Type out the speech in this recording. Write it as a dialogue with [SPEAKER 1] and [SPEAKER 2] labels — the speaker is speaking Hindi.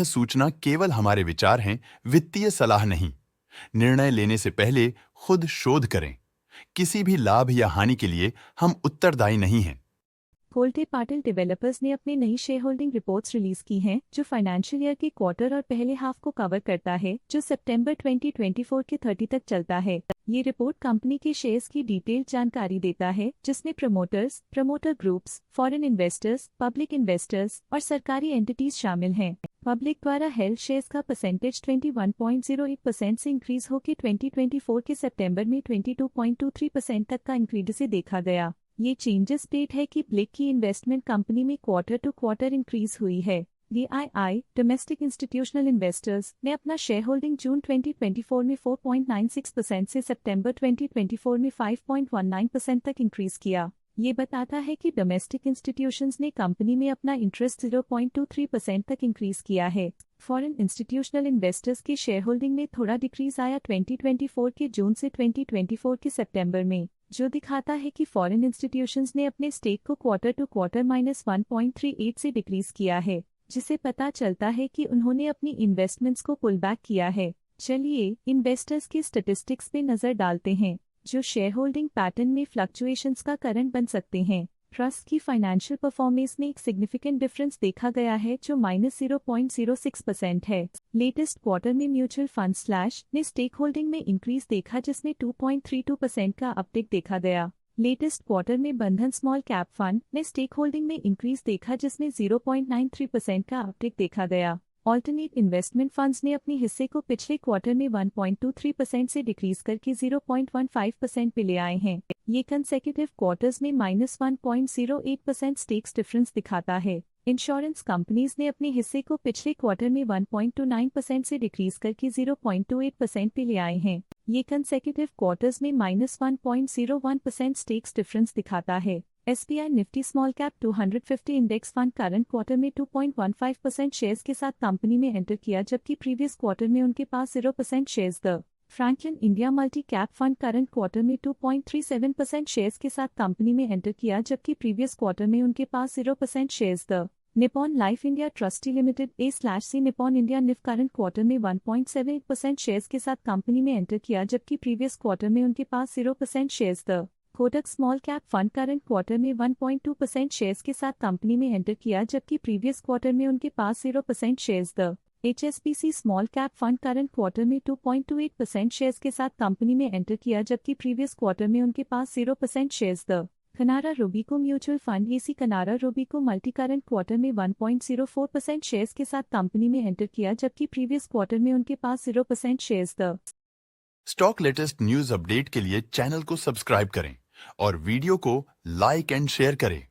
[SPEAKER 1] सूचना केवल हमारे विचार हैं, वित्तीय सलाह नहीं। निर्णय लेने से पहले खुद शोध करें। किसी भी लाभ या हानि के लिए हम उत्तरदायी नहीं हैं।
[SPEAKER 2] कोल्टे पाटिल डेवलपर्स ने अपनी नई शेयर होल्डिंग रिपोर्ट्स रिलीज की हैं, जो फाइनेंशियल ईयर के क्वार्टर और पहले हाफ को कवर करता है, जो सितंबर 2024 के 30 तक चलता है। ये रिपोर्ट कंपनी के शेयर्स की डिटेल्ड जानकारी देता है, जिसमें promoters, promoter groups, foreign investors, public investors और सरकारी एंटिटीज शामिल हैं। पब्लिक द्वारा हेल्ड शेयर्स का परसेंटेज 21.08% से इंक्रीज होकर 2024 के सितंबर में 22.23% तक का इंक्रीज से देखा गया। ये चेंजेस स्टेट है कि ब्लिक की इन्वेस्टमेंट कंपनी में क्वार्टर टू क्वार्टर इंक्रीज हुई है। DII डोमेस्टिक इंस्टीट्यूशनल इन्वेस्टर्स ने अपना शेयर होल्डिंग जून 2024 में 4.96% से सितंबर 2024 में 5.19% तक इंक्रीज किया। ये बताता है कि डोमेस्टिक इंस्टीट्यूशंस ने कंपनी में अपना इंटरेस्ट 0.23% तक इंक्रीज किया है। फॉरेन इंस्टीट्यूशनल इन्वेस्टर्स के शेयर होल्डिंग में थोड़ा डिक्रीज आया 2024 के जून से 2024 के सितंबर में, जो दिखाता है कि फॉरेन इंस्टीट्यूशंस ने अपने स्टेक को क्वार्टर टू क्वार्टर -1.38 से डिक्रीज किया है, जिसे पता चलता है कि उन्होंने अपनी इन्वेस्टमेंट्स को पुल बैक किया है। चलिए इन्वेस्टर्स के स्टैटिस्टिक्स पे नजर डालते हैं, जो शेयर होल्डिंग पैटर्न में फ्लक्चुएशंस का कारण बन सकते हैं। ट्रस्ट की फाइनेंशियल परफॉर्मेंस में एक सिग्निफिकेंट डिफरेंस देखा गया है, जो -0.06% है। लेटेस्ट क्वार्टर में म्यूचुअल फंड स्लैश ने स्टेक होल्डिंग में इंक्रीज देखा, जिसमें 2.32% का अपटिक देखा गया। लेटेस्ट क्वार्टर में बंधन स्मॉल कैप फंड ने स्टेक होल्डिंग में इंक्रीज देखा, जिसमें 0.93% का अपटिक देखा गया। ऑल्टरनेट इन्वेस्टमेंट फंड्स ने अपने हिस्से को पिछले क्वार्टर में 1.23% से डिक्रीज करके 0.15% पे ले आए हैं। ये कंसेक्यूटिव क्वार्टर्स में -1.08% स्टेक्स डिफरेंस दिखाता है। इंश्योरेंस कंपनीज ने अपने हिस्से को पिछले क्वार्टर में 1.29% से डिक्रीज करके 0.28% पे ले आए हैं। ये कंसेक्यूटिव क्वार्टर्स में -1.01% स्टेक्स डिफरेंस दिखाता है। SBI Nifty small cap 250 index fund current quarter में 2.15% शेयर्स के साथ कंपनी में एंटर किया, जबकि प्रीवियस क्वार्टर में उनके पास 0% shares the Franklin India multi cap fund current quarter में 2.37% शेयर्स के साथ कंपनी में एंटर किया, जबकि प्रीवियस क्वार्टर में उनके पास 0% shares the Nippon Life India Trustee Limited A/C Nippon India Nifty current quarter में 1.78% शेयर्स के साथ कंपनी में एंटर किया, जबकि प्रीवियस क्वार्टर में उनके पास 0% shares the Kotak small cap fund current quarter में 1.2% शेयर्स के साथ कंपनी में एंटर किया, जबकि प्रीवियस क्वार्टर में उनके पास 0% shares the HSBC small cap fund current quarter में 2.28% शेयर्स के साथ कंपनी में एंटर किया, जबकि प्रीवियस क्वार्टर में उनके पास 0% shares the Canara Robeco mutual fund AC Canara Robeco multi current quarter में 1.04% शेयर्स के साथ कंपनी में एंटर किया, जबकि प्रीवियस क्वार्टर में उनके पास 0% shares the
[SPEAKER 1] stock latest news update के लिए चैनल को सब्सक्राइब करें और वीडियो को लाइक एंड शेयर करें।